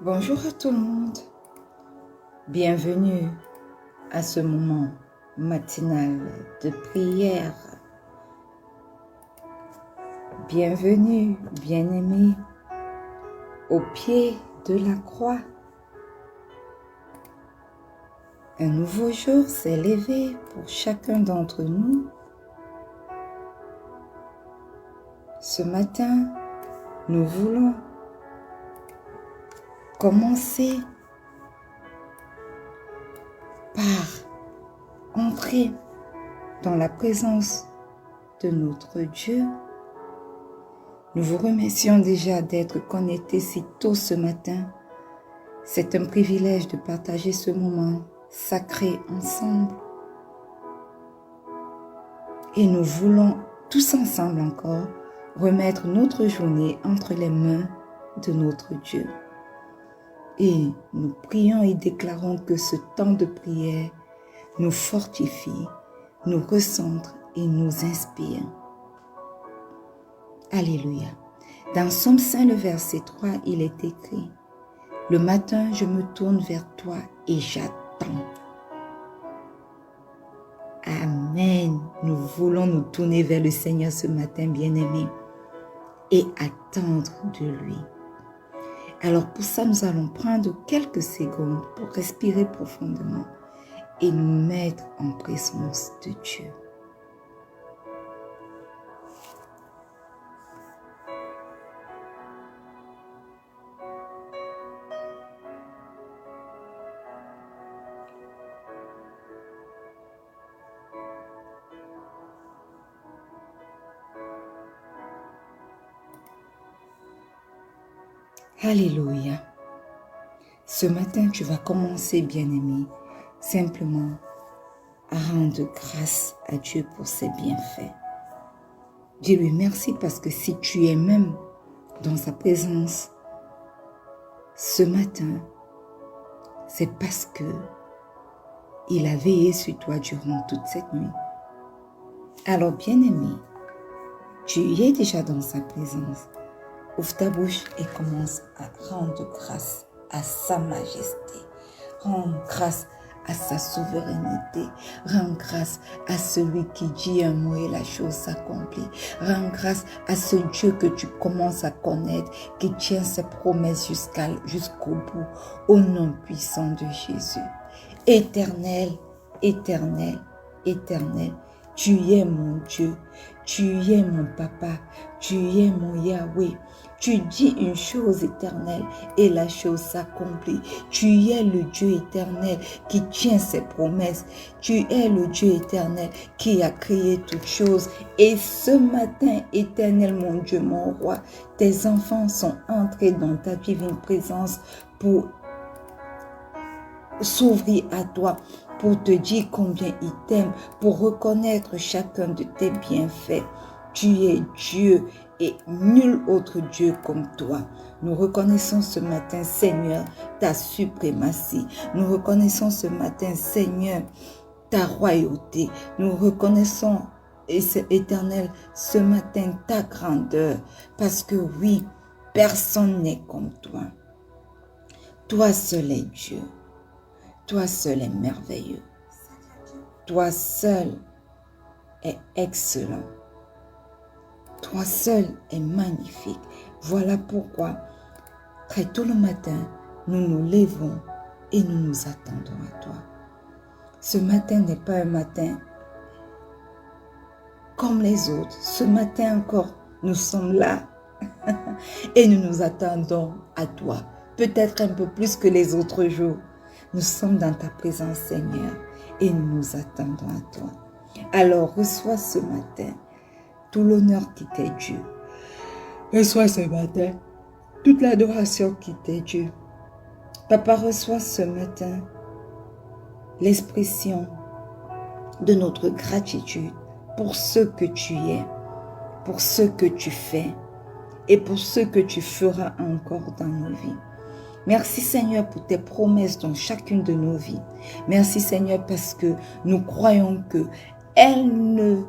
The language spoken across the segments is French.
Bonjour à tout le monde, bienvenue à ce moment matinal de prière. Bienvenue, bien-aimés, au pied de la croix. Un nouveau jour s'est levé pour chacun d'entre nous. Ce matin, nous voulons commencer par entrer dans la présence de notre Dieu. Nous vous remercions déjà d'être connectés si tôt ce matin. C'est un privilège de partager ce moment sacré ensemble. Et nous voulons tous ensemble encore remettre notre journée entre les mains de notre Dieu. Et nous prions et déclarons que ce temps de prière nous fortifie, nous recentre et nous inspire. Alléluia. Dans Somme 5, le verset 3, il est écrit: « Le matin, je me tourne vers toi et j'attends. » Amen. Nous voulons nous tourner vers le Seigneur ce matin, bien-aimés, et attendre de lui. Alors pour ça, nous allons prendre quelques secondes pour respirer profondément et nous mettre en présence de Dieu. Alléluia. Ce matin, tu vas commencer, bien-aimé, simplement à rendre grâce à Dieu pour ses bienfaits. Dis-lui merci parce que si tu es même dans sa présence ce matin, c'est parce que il a veillé sur toi durant toute cette nuit. Alors, bien-aimé, tu y es déjà dans sa présence. Ouvre ta bouche et commence à rendre grâce à sa majesté. Rends grâce à sa souveraineté. Rends grâce à celui qui dit un mot et la chose s'accomplit. Rends grâce à ce Dieu que tu commences à connaître, qui tient ses promesses jusqu'au bout, au nom puissant de Jésus. Éternel, éternel, éternel, tu es mon Dieu, tu es mon papa, tu es mon Yahweh. Tu dis une chose éternelle et la chose s'accomplit. Tu es le Dieu éternel qui tient ses promesses. Tu es le Dieu éternel qui a créé toutes choses. Et ce matin, éternel mon Dieu, mon roi, tes enfants sont entrés dans ta divine présence pour s'ouvrir à toi, pour te dire combien ils t'aiment, pour reconnaître chacun de tes bienfaits. Tu es Dieu et nul autre Dieu comme toi. Nous reconnaissons ce matin, Seigneur, ta suprématie. Nous reconnaissons ce matin, Seigneur, ta royauté. Nous reconnaissons, Éternel, ce matin, ta grandeur. Parce que oui, personne n'est comme toi. Toi seul est Dieu. Toi seul est merveilleux. Toi seul est excellent. Toi seul est magnifique. Voilà pourquoi, très tôt le matin, nous nous levons et nous nous attendons à toi. Ce matin n'est pas un matin comme les autres. Ce matin encore, nous sommes là et nous nous attendons à toi. Peut-être un peu plus que les autres jours. Nous sommes dans ta présence, Seigneur, et nous nous attendons à toi. Alors, reçois ce matin tout l'honneur qui t'est dû. Reçois ce matin toute l'adoration qui t'est due. Papa, reçois ce matin l'expression de notre gratitude pour ce que tu es, pour ce que tu fais et pour ce que tu feras encore dans nos vies. Merci Seigneur pour tes promesses dans chacune de nos vies. Merci Seigneur parce que nous croyons que elles ne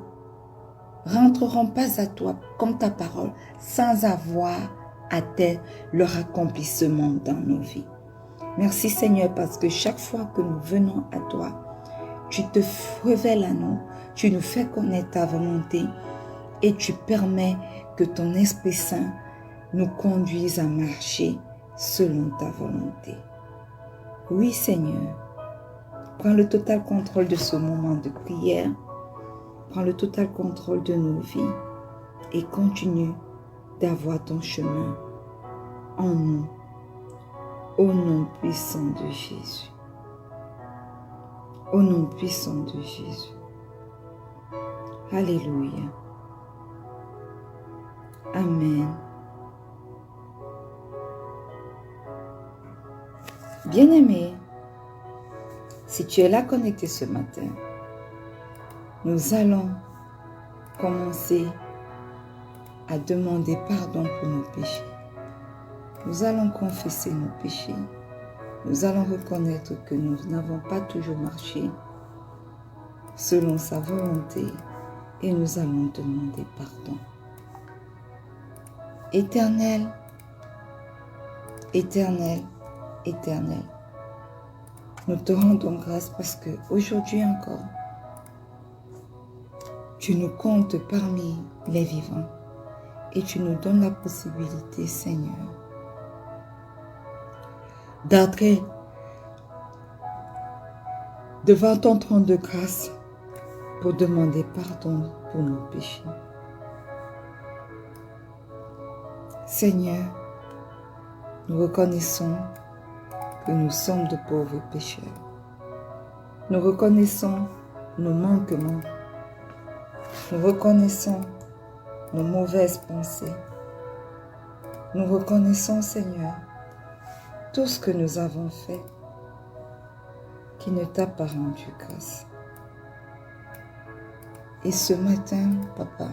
rentreront pas à toi comme ta parole sans avoir attelle leur accomplissement dans nos vies. Merci Seigneur parce que chaque fois que nous venons à toi, tu te révèles à nous, tu nous fais connaître ta volonté et tu permets que ton Esprit Saint nous conduise à marcher selon ta volonté. Oui Seigneur, prends le total contrôle de ce moment de prière, prends le total contrôle de nos vies et continue d'avoir ton chemin en nous, au nom puissant de Jésus. Au nom puissant de Jésus. Alléluia. Amen. Bien-aimé, si tu es là connecté ce matin, nous allons commencer à demander pardon pour nos péchés. Nous allons confesser nos péchés. Nous allons reconnaître que nous n'avons pas toujours marché selon sa volonté et nous allons demander pardon. Éternel, éternel, éternel, nous te rendons grâce parce que aujourd'hui encore, tu nous comptes parmi les vivants et tu nous donnes la possibilité, Seigneur, d'entrer devant ton trône de grâce pour demander pardon pour nos péchés. Seigneur, nous reconnaissons que nous sommes de pauvres pécheurs. Nous reconnaissons nos manquements. Nous reconnaissons nos mauvaises pensées. Nous reconnaissons, Seigneur, tout ce que nous avons fait qui ne t'a pas rendu grâce. Et ce matin, Papa,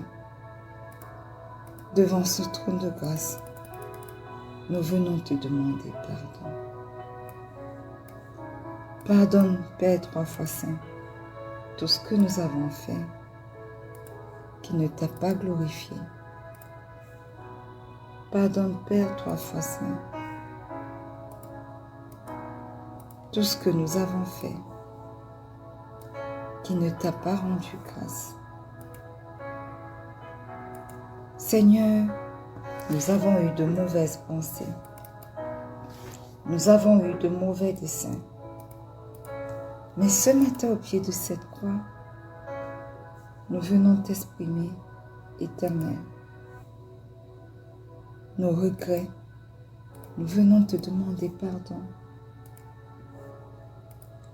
devant ce trône de grâce, nous venons te demander pardon. Pardonne, Père 3 fois Saint, tout ce que nous avons fait qui ne t'a pas glorifié. Pardonne, Père 3 fois Saint, tout ce que nous avons fait qui ne t'a pas rendu grâce. Seigneur, nous avons eu de mauvaises pensées. Nous avons eu de mauvais desseins. Mais ce matin, au pied de cette croix, nous venons t'exprimer, Éternel, nos regrets. Nous venons te demander pardon.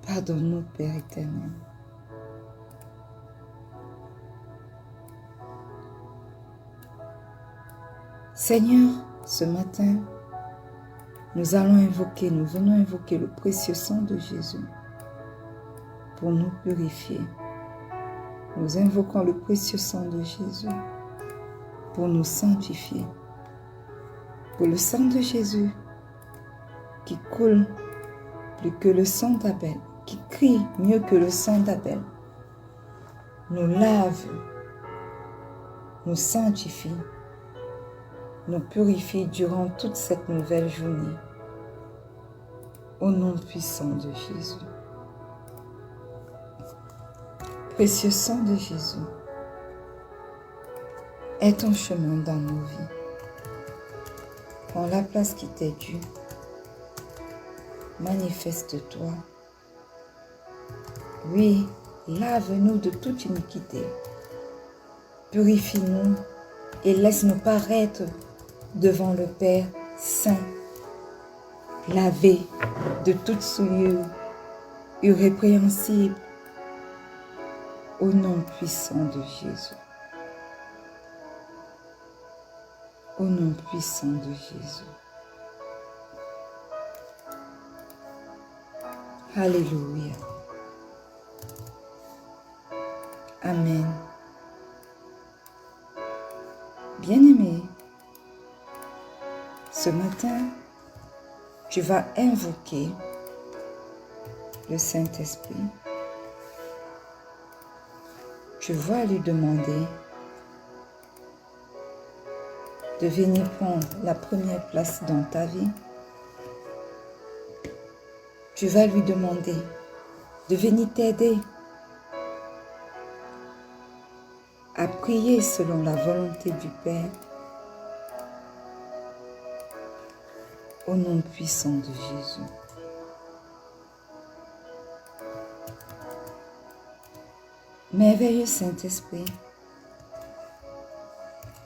Pardonne-nous, Père éternel. Seigneur, ce matin, nous venons invoquer le précieux sang de Jésus pour nous purifier. Nous invoquons le précieux sang de Jésus pour nous sanctifier. Pour le sang de Jésus qui coule plus que le sang d'Abel, qui crie mieux que le sang d'Abel, nous lave, nous sanctifie, nous purifie durant toute cette nouvelle journée. Au nom puissant de Jésus. Précieux sang de Jésus, aie ton chemin dans nos vies. Prends la place qui t'est due. Manifeste-toi. Oui, lave-nous de toute iniquité. Purifie-nous et laisse-nous paraître devant le Père saint, lavé de toute souillure, irrépréhensible, au nom puissant de Jésus. Au nom puissant de Jésus. Alléluia. Amen. Bien-aimé, ce matin, tu vas invoquer le Saint-Esprit. Tu vas lui demander de venir prendre la première place dans ta vie, tu vas lui demander de venir t'aider à prier selon la volonté du Père au nom puissant de Jésus. Merveilleux Saint-Esprit,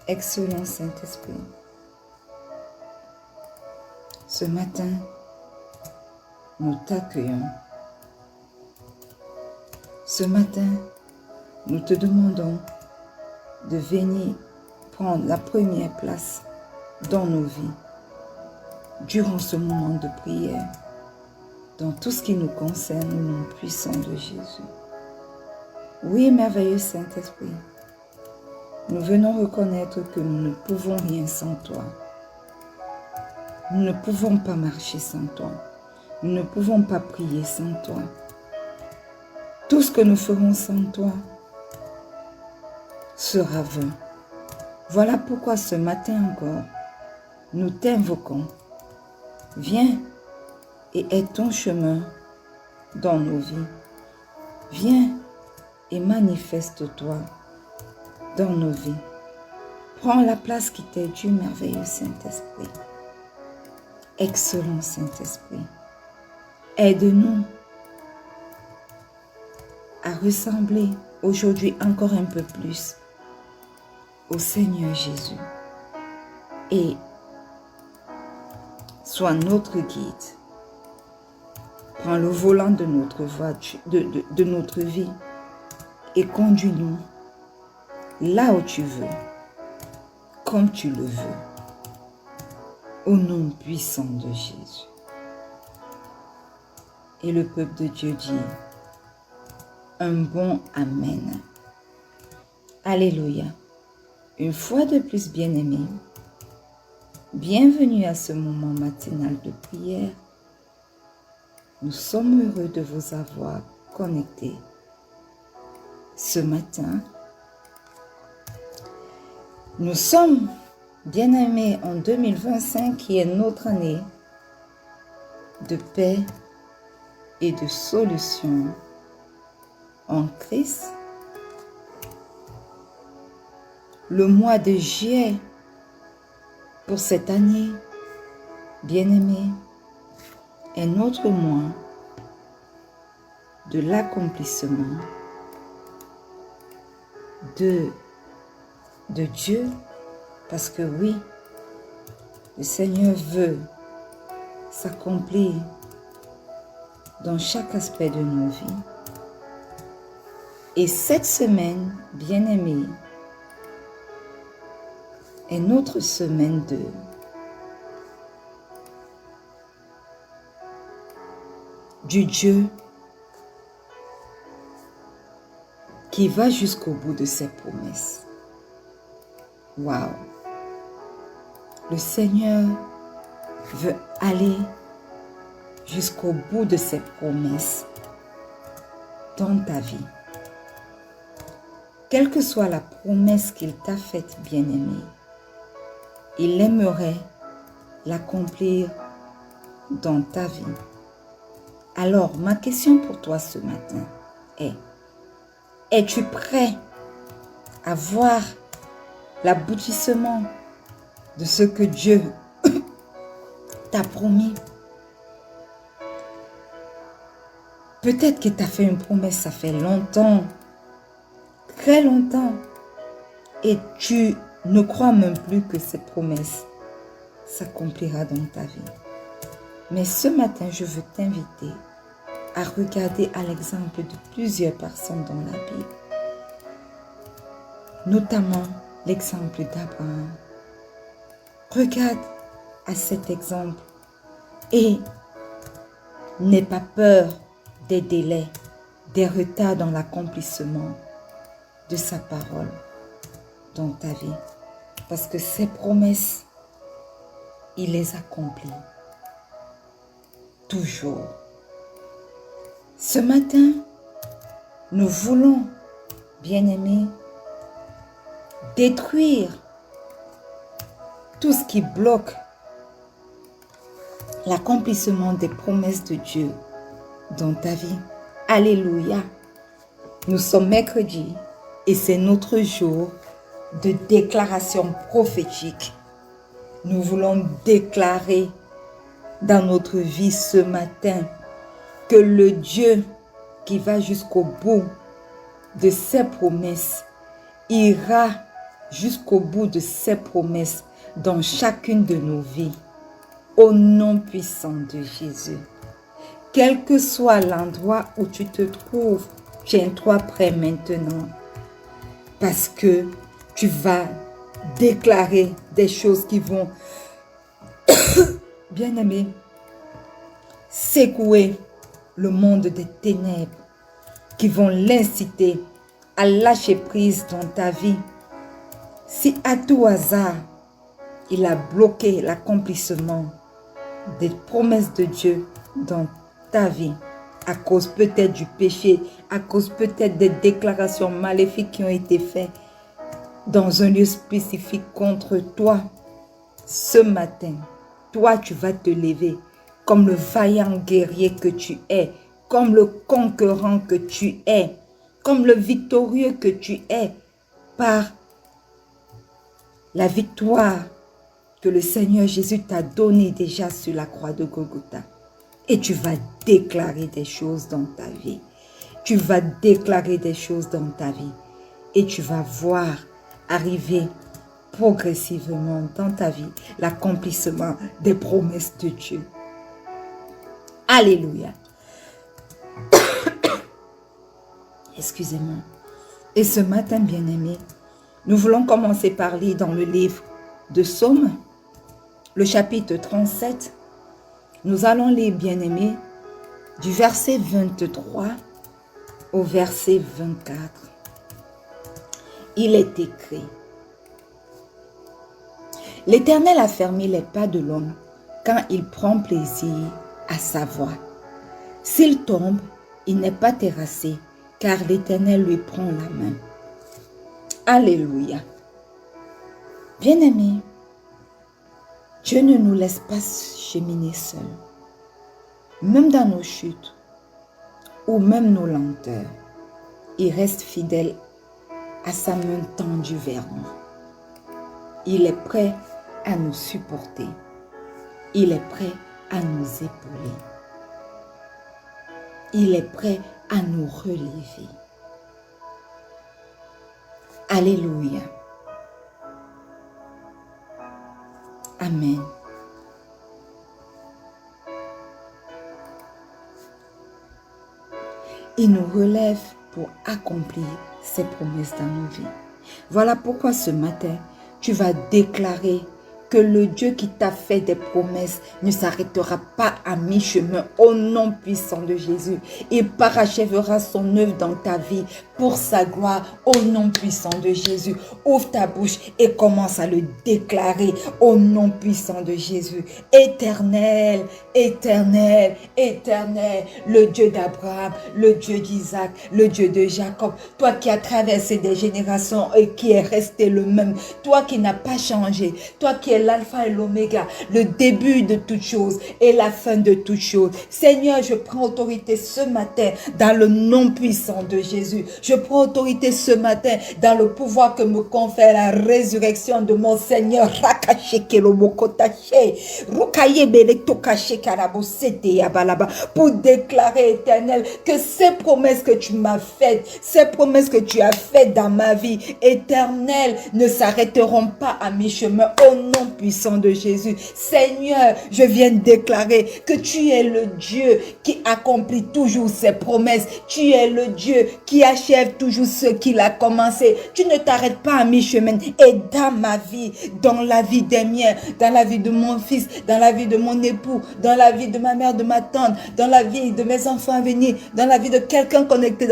excellent Saint-Esprit, ce matin, nous t'accueillons. Ce matin, nous te demandons de venir prendre la première place dans nos vies, durant ce moment de prière, dans tout ce qui nous concerne au nom puissant de Jésus. Oui, merveilleux Saint-Esprit, nous venons reconnaître que nous ne pouvons rien sans toi. Nous ne pouvons pas marcher sans toi. Nous ne pouvons pas prier sans toi. Tout ce que nous ferons sans toi sera vain. Voilà pourquoi ce matin encore, nous t'invoquons. Viens et aide ton chemin dans nos vies. Viens et manifeste-toi dans nos vies. Prends la place qui t'est due, merveilleux Saint-Esprit. Excellent Saint-Esprit. Aide-nous à ressembler aujourd'hui encore un peu plus au Seigneur Jésus et sois notre guide. Prends le volant de notre voiture, de notre vie et conduis-nous là où tu veux, comme tu le veux, au nom puissant de Jésus. Et le peuple de Dieu dit un bon Amen. Alléluia. Une fois de plus, bien-aimés, bienvenue à ce moment matinal de prière. Nous sommes heureux de vous avoir connectés ce matin. Nous sommes, bien-aimés, en 2025 qui est notre année de paix et de solution en Christ. Le mois de juillet pour cette année, bien-aimés, est notre mois de l'accomplissement de Dieu, parce que oui, le Seigneur veut s'accomplir dans chaque aspect de nos vies. Et cette semaine, bien-aimés, est notre semaine du Dieu qui va jusqu'au bout de ses promesses. Waouh! Le Seigneur veut aller jusqu'au bout de ses promesses dans ta vie. Quelle que soit la promesse qu'il t'a faite, bien-aimé, il aimerait l'accomplir dans ta vie. Alors, ma question pour toi ce matin est, es-tu prêt à voir l'aboutissement de ce que Dieu t'a promis? Peut-être que tu as fait une promesse, ça fait longtemps, très longtemps, et tu ne crois même plus que cette promesse s'accomplira dans ta vie. Mais ce matin, je veux t'inviter à regarder à l'exemple de plusieurs personnes dans la Bible, notamment l'exemple d'Abraham. Regarde à cet exemple et n'aie pas peur des délais, des retards dans l'accomplissement de sa parole dans ta vie. Parce que ses promesses, il les accomplit toujours. Ce matin, nous voulons, bien-aimés, détruire tout ce qui bloque l'accomplissement des promesses de Dieu dans ta vie. Alléluia. Nous sommes mercredi et c'est notre jour de déclaration prophétique. Nous voulons déclarer dans notre vie ce matin que le Dieu qui va jusqu'au bout de ses promesses ira jusqu'au bout de ses promesses dans chacune de nos vies. Au nom puissant de Jésus. Quel que soit l'endroit où tu te trouves, tiens-toi prêt maintenant. Parce que tu vas déclarer des choses qui vont, bien aimé, secouer le monde des ténèbres, qui vont l'inciter à lâcher prise dans ta vie. Si à tout hasard, il a bloqué l'accomplissement des promesses de Dieu dans ta vie, à cause peut-être du péché, à cause peut-être des déclarations maléfiques qui ont été faites dans un lieu spécifique contre toi, ce matin, toi tu vas te lever comme le vaillant guerrier que tu es, comme le conquérant que tu es, comme le victorieux que tu es, par la victoire que le Seigneur Jésus t'a donné déjà sur la croix de Golgotha. Et tu vas déclarer des choses dans ta vie. Tu vas déclarer des choses dans ta vie. Et tu vas voir arriver progressivement dans ta vie l'accomplissement des promesses de Dieu. Alléluia. Excusez-moi. Et ce matin, bien-aimé, nous voulons commencer par lire dans le livre de Psaume, le chapitre 37, nous allons lire, bien-aimés, du verset 23 au verset 24. Il est écrit: L'Éternel a fermé les pas de l'homme quand il prend plaisir à sa voix. S'il tombe, il n'est pas terrassé, car l'Éternel lui prend la main. Alléluia. Bien-aimés, Dieu ne nous laisse pas cheminer seuls. Même dans nos chutes ou même nos lenteurs, il reste fidèle à sa main tendue vers nous. Il est prêt à nous supporter. Il est prêt à nous épauler. Il est prêt à nous relever. Alléluia. Amen. Il nous relève pour accomplir ses promesses dans nos vies. Voilà pourquoi ce matin, tu vas déclarer que le Dieu qui t'a fait des promesses ne s'arrêtera pas à mi-chemin au nom puissant de Jésus. Il parachèvera son œuvre dans ta vie pour sa gloire au nom puissant de Jésus. Ouvre ta bouche et commence à le déclarer au nom puissant de Jésus. Éternel, éternel, éternel, le Dieu d'Abraham, le Dieu d'Isaac, le Dieu de Jacob, toi qui as traversé des générations et qui est resté le même, toi qui n'as pas changé, toi qui es l'alpha et l'oméga, le début de toutes choses et la fin de toutes choses. Seigneur, je prends autorité ce matin dans le nom puissant de Jésus. Je prends autorité ce matin dans le pouvoir que me confère la résurrection de mon Seigneur. Pour déclarer, Éternel, que ces promesses que tu m'as faites, ces promesses que tu as faites dans ma vie, Éternel, ne s'arrêteront pas à mi-chemin au nom puissant de Jésus. Seigneur, je viens déclarer que tu es le Dieu qui accomplit toujours ses promesses. Tu es le Dieu qui achève toujours ce qu'il a commencé. Tu ne t'arrêtes pas à mi-chemin. Et dans ma vie, dans la vie des miens, dans la vie de mon fils, dans la vie de mon époux, dans la vie de ma mère, de ma tante, dans la vie de mes enfants à venir, dans la vie de quelqu'un connecté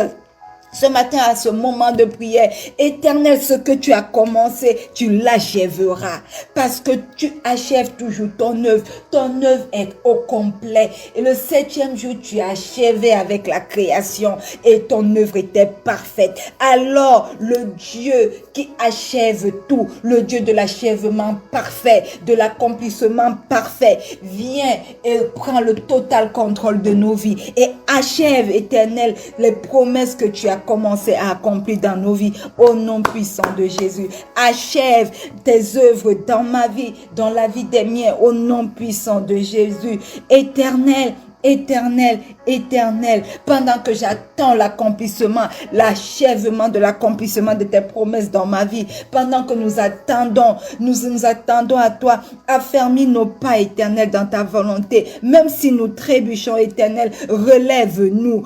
Ce matin, à ce moment de prière, Éternel, ce que tu as commencé, tu l'achèveras. Parce que tu achèves toujours ton œuvre. Ton œuvre est au complet. Et le 7e jour, tu as achevé avec la création. Et ton œuvre était parfaite. Alors, le Dieu qui achève tout, le Dieu de l'achèvement parfait, de l'accomplissement parfait, vient et prend le total contrôle de nos vies. Et achève, Éternel, les promesses que tu as commencé à accomplir dans nos vies, au nom puissant de Jésus. Achève tes œuvres dans ma vie, dans la vie des miens, au nom puissant de Jésus. Éternel, Éternel, éternel, pendant que j'attends l'accomplissement, l'achèvement de l'accomplissement de tes promesses dans ma vie, pendant que nous attendons à toi, affermis nos pas, éternel, dans ta volonté, même si nous trébuchons, éternel, relève-nous,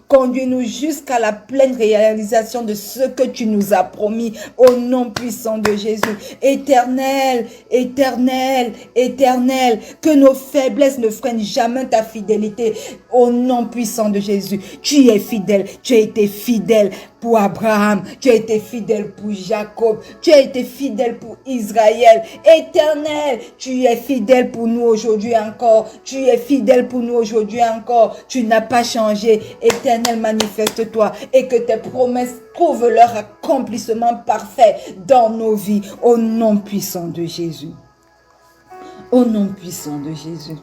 conduis-nous jusqu'à la pleine réalisation de ce que tu nous as promis, au nom puissant de Jésus. Éternel, éternel, éternel, que nos faiblesses ne freinent jamais ta fidélité, au nom puissant de Jésus. Tu es fidèle, tu as été fidèle pour Abraham, tu as été fidèle pour Jacob, tu as été fidèle pour Israël. Éternel, tu es fidèle pour nous aujourd'hui encore, tu es fidèle pour nous aujourd'hui encore, tu n'as pas changé. Éternel, manifeste-toi et que tes promesses trouvent leur accomplissement parfait dans nos vies, au nom puissant de Jésus. Au nom puissant de Jésus.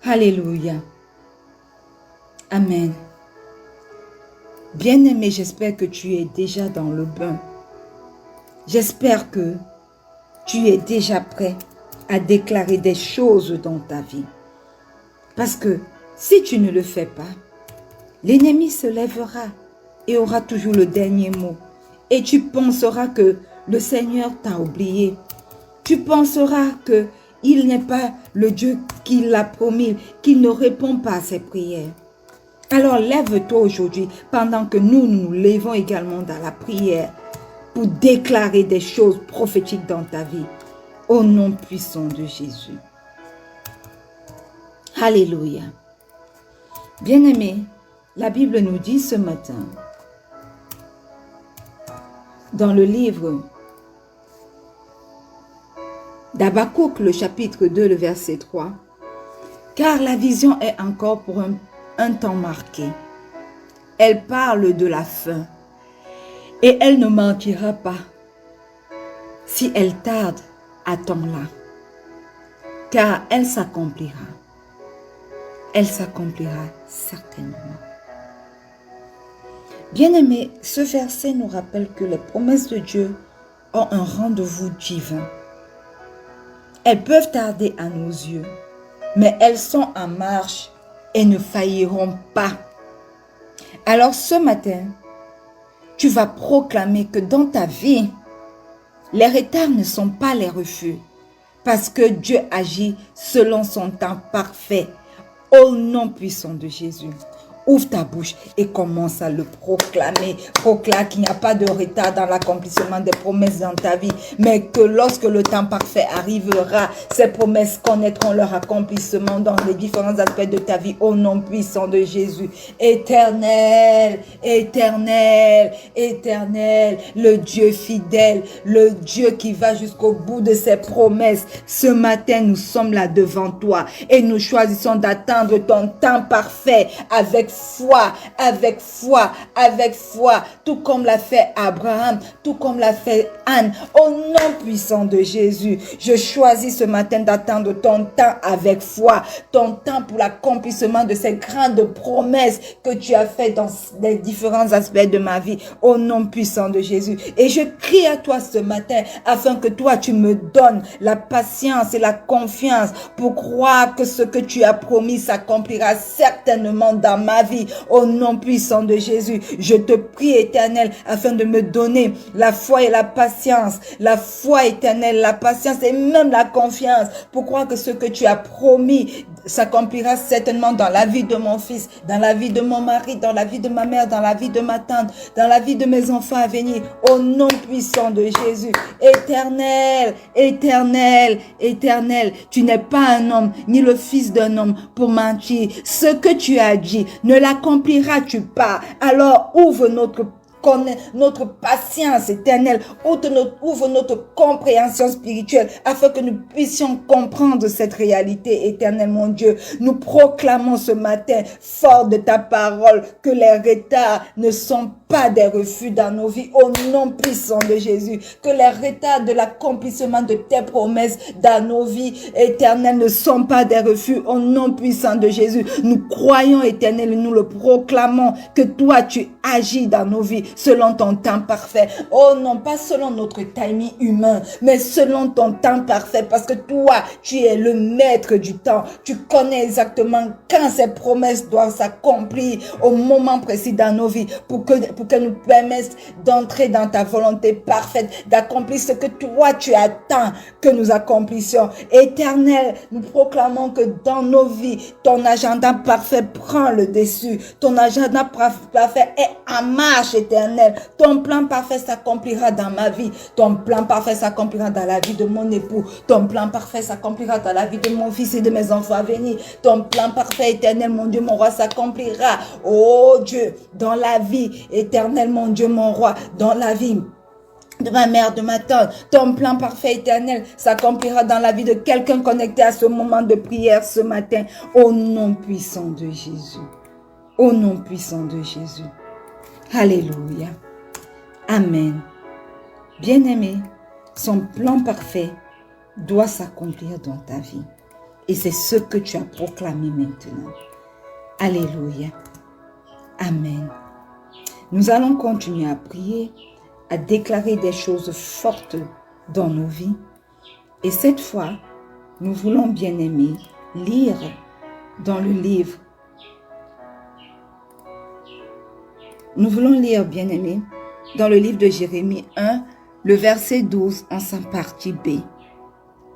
Alléluia. Amen. Bien-aimé, j'espère que tu es déjà dans le bain. J'espère que tu es déjà prêt à déclarer des choses dans ta vie. Parce que si tu ne le fais pas, l'ennemi se lèvera et aura toujours le dernier mot. Et tu penseras que le Seigneur t'a oublié. Tu penseras que il n'est pas le Dieu qui l'a promis, qu'il ne répond pas à ses prières. Alors lève-toi aujourd'hui pendant que nous levons également dans la prière pour déclarer des choses prophétiques dans ta vie. Au nom puissant de Jésus. Alléluia. Bien-aimés, la Bible nous dit ce matin, dans le livre d'Habakkuk, le chapitre 2, le verset 3, « Car la vision est encore pour un temps marqué. Elle parle de la fin, et elle ne mentira pas. Si elle tarde, attends-la, car elle s'accomplira. Elle s'accomplira certainement. » Bien-aimés, ce verset nous rappelle que les promesses de Dieu ont un rendez-vous divin. Elles peuvent tarder à nos yeux, mais elles sont en marche et ne failliront pas. Alors ce matin, tu vas proclamer que dans ta vie, les retards ne sont pas les refus, parce que Dieu agit selon son temps parfait, au nom puissant de Jésus. Ouvre ta bouche et commence à le proclamer. Proclame qu'il n'y a pas de retard dans l'accomplissement des promesses dans ta vie, mais que lorsque le temps parfait arrivera, ces promesses connaîtront leur accomplissement dans les différents aspects de ta vie, au nom puissant de Jésus. Éternel, éternel, éternel, le Dieu fidèle, le Dieu qui va jusqu'au bout de ses promesses. Ce matin, nous sommes là devant toi et nous choisissons d'attendre ton temps parfait avec foi, avec foi, avec foi, tout comme l'a fait Abraham, tout comme l'a fait Anne, au nom puissant de Jésus. Je choisis ce matin d'attendre ton temps avec foi, ton temps pour l'accomplissement de ces grandes promesses que tu as faites dans les différents aspects de ma vie, au nom puissant de Jésus. Et je crie à toi ce matin, afin que toi tu me donnes la patience et la confiance pour croire que ce que tu as promis s'accomplira certainement dans ma vie, au nom puissant de Jésus. Je te prie, Éternel, afin de me donner la foi et la patience, la foi éternelle, la patience et même la confiance pour croire que ce que tu as promis s'accomplira certainement dans la vie de mon fils, dans la vie de mon mari, dans la vie de ma mère, dans la vie de ma tante, dans la vie de mes enfants à venir, au nom puissant de Jésus. Éternel, éternel, éternel, tu n'es pas un homme, ni le fils d'un homme pour mentir. Ce que tu as dit, ne l'accompliras-tu pas? Alors ouvre notre patience éternelle, ouvre notre compréhension spirituelle afin que nous puissions comprendre cette réalité éternelle, mon Dieu. Nous proclamons ce matin, fort de ta parole, que les retards ne sont pas des refus dans nos vies, au nom puissant de Jésus. Que les retards de l'accomplissement de tes promesses dans nos vies éternelles ne sont pas des refus, au nom puissant de Jésus. Nous croyons éternel, nous le proclamons, que toi tu agis dans nos vies selon ton temps parfait. Oh non, pas selon notre timing humain, mais selon ton temps parfait, parce que toi, tu es le maître du temps. Tu connais exactement quand ces promesses doivent s'accomplir au moment précis dans nos vies pour que nous permettent d'entrer dans ta volonté parfaite, d'accomplir ce que toi, tu attends que nous accomplissions. Éternel, nous proclamons que dans nos vies, ton agenda parfait prend le dessus. Ton agenda parfait est en marche, éternel. Ton plan parfait s'accomplira dans ma vie. Ton plan parfait s'accomplira dans la vie de mon époux. Ton plan parfait s'accomplira dans la vie de mon fils et de mes enfants à venir. Ton plan parfait, éternel, mon Dieu, mon roi, s'accomplira. Oh Dieu, dans la vie, éternel, mon Dieu, mon roi, dans la vie de ma mère, de ma tante, ton plan parfait éternel s'accomplira dans la vie de quelqu'un connecté à ce moment de prière ce matin, au nom puissant de Jésus. Au nom puissant de Jésus. Alléluia. Amen. Bien-aimé, son plan parfait doit s'accomplir dans ta vie. Et c'est ce que tu as proclamé maintenant. Alléluia. Amen. Nous allons continuer à prier, à déclarer des choses fortes dans nos vies. Et cette fois, nous voulons, bien-aimés, lire dans le livre. Nous voulons lire, bien-aimés, dans le livre de Jérémie 1, le verset 12 en sa partie B.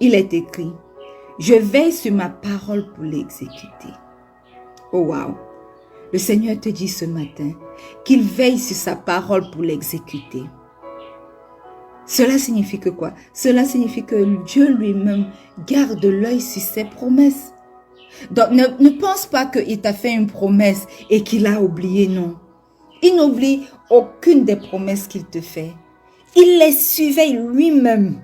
Il est écrit, « Je veille sur ma parole pour l'exécuter. » Oh wow! Le Seigneur te dit ce matin qu'il veille sur sa parole pour l'exécuter. Cela signifie que quoi? Cela signifie que Dieu lui-même garde l'œil sur ses promesses. Donc ne pense pas qu'il t'a fait une promesse et qu'il a oublié, non. Il n'oublie aucune des promesses qu'il te fait. Il les surveille lui-même.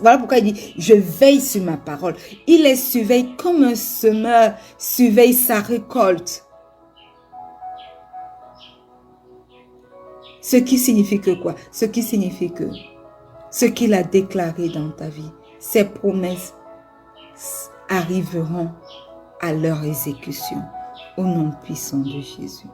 Voilà pourquoi il dit, je veille sur ma parole. Il les surveille comme un semeur surveille sa récolte. Ce qui signifie que quoi? Ce qui signifie que ce qu'il a déclaré dans ta vie, ses promesses arriveront à leur exécution au nom puissant de Jésus.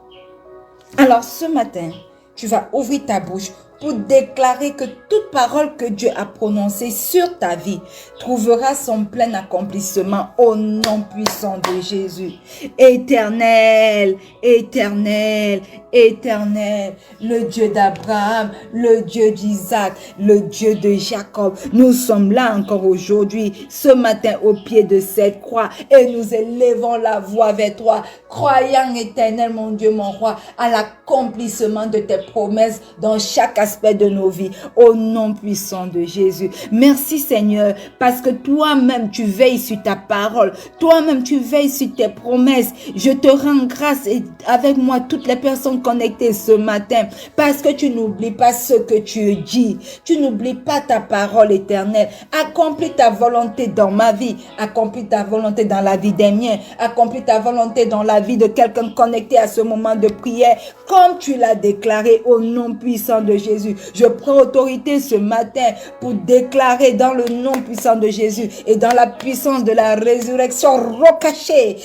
Alors ce matin, tu vas ouvrir ta bouche pour déclarer que toute parole que Dieu a prononcée sur ta vie trouvera son plein accomplissement au nom puissant de Jésus. Éternel, éternel, éternel, le Dieu d'Abraham, le Dieu d'Isaac, le Dieu de Jacob. Nous sommes là encore aujourd'hui, ce matin au pied de cette croix et nous élevons la voix vers toi, croyant éternel, mon Dieu, mon roi, à l'accomplissement de tes promesses dans chaque aspect de nos vies, au nom puissant de Jésus. Merci Seigneur, parce que toi-même tu veilles sur ta parole, toi-même tu veilles sur tes promesses. Je te rends grâce et avec moi toutes les personnes connectées ce matin, parce que tu n'oublies pas ce que tu dis, tu n'oublies pas ta parole éternelle. Accomplis ta volonté dans ma vie, accomplis ta volonté dans la vie des miens, accomplis ta volonté dans la vie de quelqu'un connecté à ce moment de prière, comme tu l'as déclaré au nom puissant de Jésus. Je prends autorité ce matin pour déclarer dans le nom puissant de Jésus et dans la puissance de la résurrection, rokaché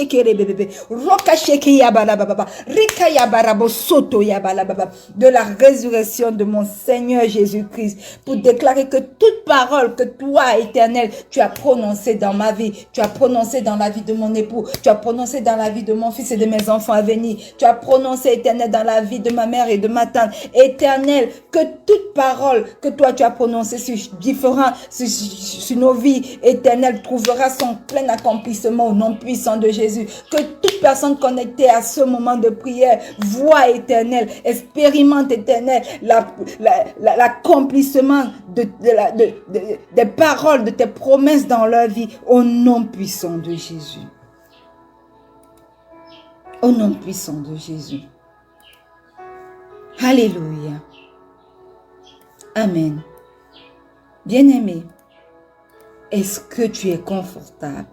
kerebebe, rokaché kiyabalababa, rikayabarabo soto yabalababa, de la résurrection de mon Seigneur Jésus-Christ, pour déclarer que toute parole que toi, éternel, tu as prononcée dans ma vie, tu as prononcée dans la vie de mon époux, tu as prononcé dans la vie de mon fils et de mes enfants à venir, tu as prononcé, éternel, dans la vie de ma mère et de ma tante, et Éternel, que toute parole que toi tu as prononcée sur nos vies, Éternel, trouvera son plein accomplissement au nom puissant de Jésus. Que toute personne connectée à ce moment de prière voit, Éternel, expérimente, Éternel, l'accomplissement des paroles, de tes promesses dans leur vie, au nom puissant de Jésus. Au nom puissant de Jésus. Alléluia. Amen. Bien-aimé, est-ce que tu es confortable?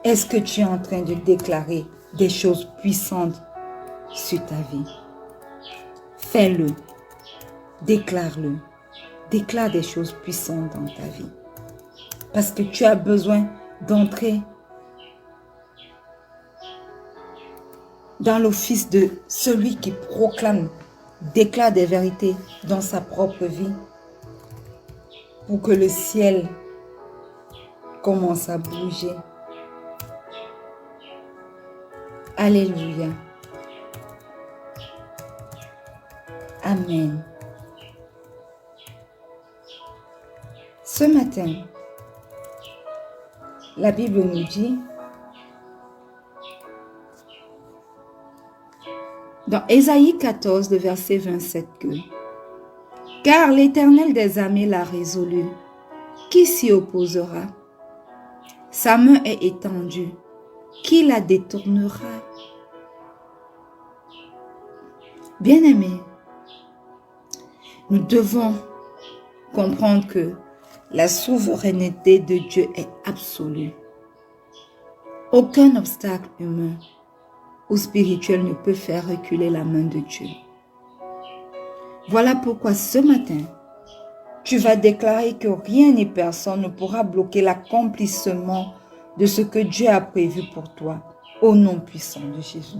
Est-ce que tu es en train de déclarer des choses puissantes sur ta vie? Fais-le. Déclare-le. Déclare des choses puissantes dans ta vie. Parce que tu as besoin d'entrer dans l'office de celui qui proclame, déclare des vérités dans sa propre vie pour que le ciel commence à bouger. Alléluia. Amen. Ce matin, la Bible nous dit, dans Ésaïe 14, le verset 27, que « Car l'Éternel des armées l'a résolu, qui s'y opposera? Sa main est étendue, qui la détournera? » Bien-aimés, nous devons comprendre que la souveraineté de Dieu est absolue. Aucun obstacle humain ou spirituel ne peut faire reculer la main de Dieu. Voilà pourquoi ce matin, tu vas déclarer que rien ni personne ne pourra bloquer l'accomplissement de ce que Dieu a prévu pour toi, au nom puissant de Jésus.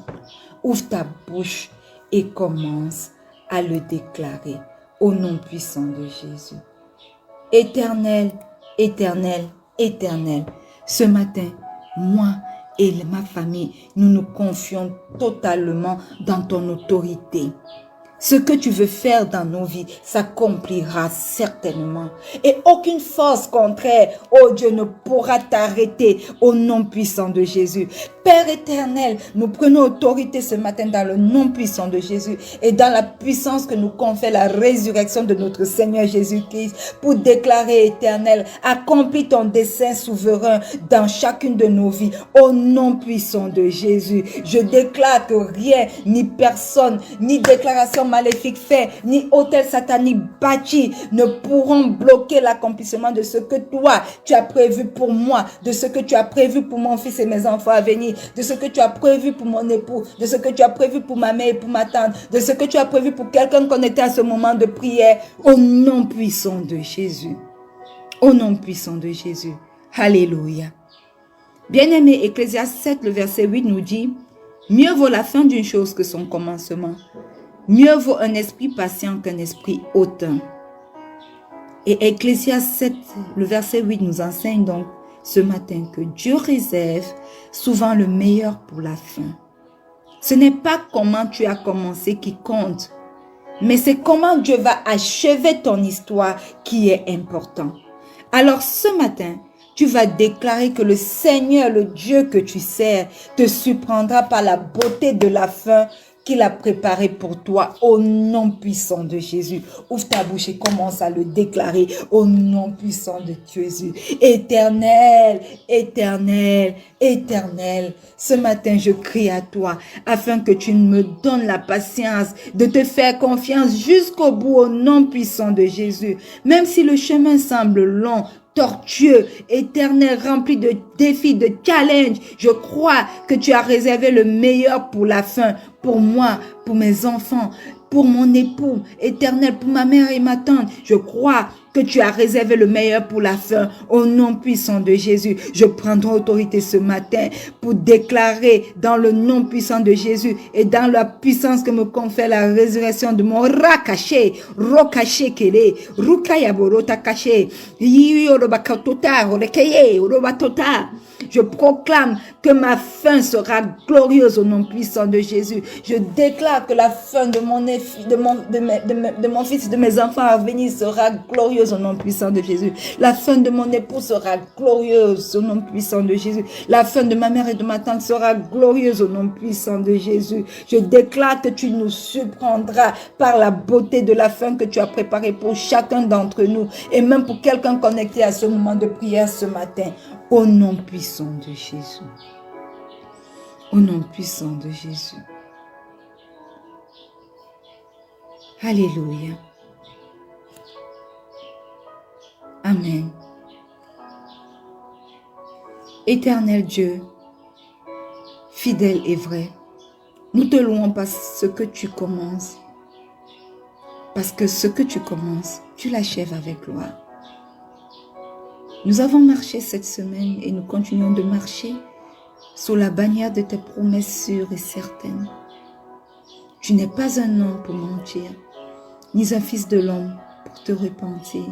Ouvre ta bouche et commence à le déclarer, au nom puissant de Jésus. Éternel, éternel, éternel, ce matin, moi et ma famille, nous nous confions totalement dans ton autorité. Ce que tu veux faire dans nos vies s'accomplira certainement. Et aucune force contraire, oh Dieu, ne pourra t'arrêter au nom puissant de Jésus. Père éternel, nous prenons autorité ce matin dans le nom puissant de Jésus et dans la puissance que nous confère la résurrection de notre Seigneur Jésus-Christ pour déclarer, éternel, accomplis ton dessein souverain dans chacune de nos vies au nom puissant de Jésus. Je déclare que rien, ni personne, ni déclaration maléfique fait, ni hôtel satanique bâti ne pourront bloquer l'accomplissement de ce que toi, tu as prévu pour moi, de ce que tu as prévu pour mon fils et mes enfants à venir, de ce que tu as prévu pour mon époux, de ce que tu as prévu pour ma mère et pour ma tante, de ce que tu as prévu pour quelqu'un connecté à ce moment de prière, au nom puissant de Jésus. Au nom puissant de Jésus. Alléluia. Bien-aimé, Ecclésiaste 7, le verset 8 nous dit, « Mieux vaut la fin d'une chose que son commencement. Mieux vaut un esprit patient qu'un esprit hautain. » Et Ecclésiaste 7, le verset 8 nous enseigne donc ce matin que Dieu réserve souvent le meilleur pour la fin. Ce n'est pas comment tu as commencé qui compte, mais c'est comment Dieu va achever ton histoire qui est important. Alors ce matin, tu vas déclarer que le Seigneur, le Dieu que tu sers, te surprendra par la beauté de la fin qu'il a préparé pour toi au nom puissant de Jésus. Ouvre ta bouche et commence à le déclarer au nom puissant de Jésus. Éternel, éternel, éternel, ce matin je crie à toi afin que tu me donnes la patience de te faire confiance jusqu'au bout au nom puissant de Jésus. Même si le chemin semble long, tortueux, éternel, rempli de défis, de challenges, je crois que tu as réservé le meilleur pour la fin, pour moi, pour mes enfants, pour mon époux, éternel, pour ma mère et ma tante. Je crois que tu as réservé le meilleur pour la fin. Au nom puissant de Jésus, je prendrai autorité ce matin pour déclarer dans le nom puissant de Jésus et dans la puissance que me confère la résurrection de mon rakaché, rokaché kele, rukayaborota kaché, yiyorobakatota, orekeye, orobatota. Je proclame que ma fin sera glorieuse au nom puissant de Jésus. Je déclare que la fin de mon fils et de mes enfants à venir sera glorieuse au nom puissant de Jésus. La fin de mon époux sera glorieuse au nom puissant de Jésus. La fin de ma mère et de ma tante sera glorieuse au nom puissant de Jésus. Je déclare que tu nous surprendras par la beauté de la fin que tu as préparée pour chacun d'entre nous et même pour quelqu'un connecté à ce moment de prière ce matin. Au nom puissant de Jésus. Au nom puissant de Jésus. Alléluia. Amen. Éternel Dieu, fidèle et vrai, nous te louons parce que tu commences. Parce que ce que tu commences, tu l'achèves avec gloire. Nous avons marché cette semaine et nous continuons de marcher sous la bannière de tes promesses sûres et certaines. Tu n'es pas un homme pour mentir, ni un fils de l'homme pour te repentir.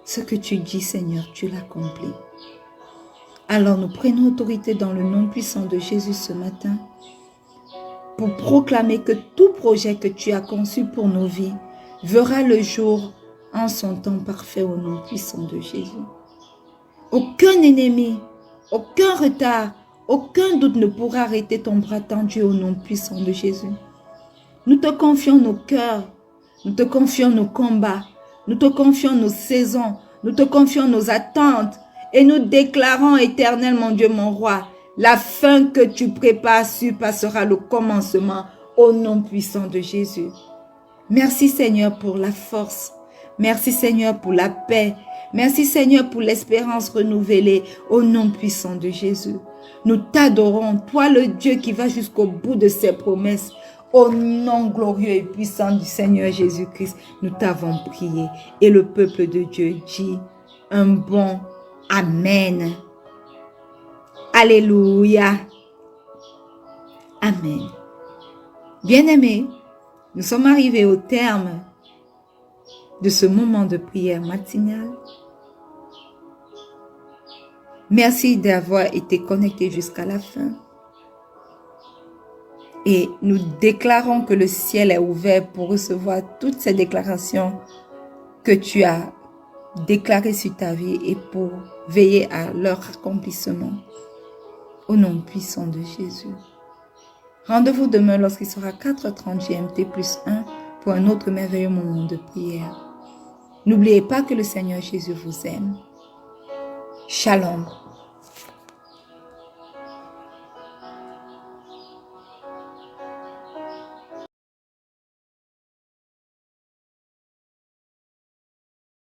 Ce que tu dis, Seigneur, tu l'accomplis. Alors nous prenons autorité dans le nom puissant de Jésus ce matin pour proclamer que tout projet que tu as conçu pour nos vies verra le jour en son temps parfait au nom puissant de Jésus. Aucun ennemi, aucun retard, aucun doute ne pourra arrêter ton bras tendu au nom puissant de Jésus. Nous te confions nos cœurs, nous te confions nos combats, nous te confions nos saisons, nous te confions nos attentes et nous déclarons, éternel mon Dieu, mon roi, la fin que tu prépares surpassera le commencement au nom puissant de Jésus. Merci Seigneur pour la force, merci Seigneur pour la paix, merci Seigneur pour l'espérance renouvelée au nom puissant de Jésus. Nous t'adorons, toi le Dieu qui va jusqu'au bout de ses promesses. Au nom glorieux et puissant du Seigneur Jésus-Christ, nous t'avons prié. Et le peuple de Dieu dit un bon Amen. Alléluia. Amen. Bien-aimés, nous sommes arrivés au terme de ce moment de prière matinale. Merci d'avoir été connectés jusqu'à la fin. Et nous déclarons que le ciel est ouvert pour recevoir toutes ces déclarations que tu as déclarées sur ta vie et pour veiller à leur accomplissement. Au nom puissant de Jésus. Rendez-vous demain lorsqu'il sera 4h30 GMT plus 1 pour un autre merveilleux moment de prière. N'oubliez pas que le Seigneur Jésus vous aime. Shalom.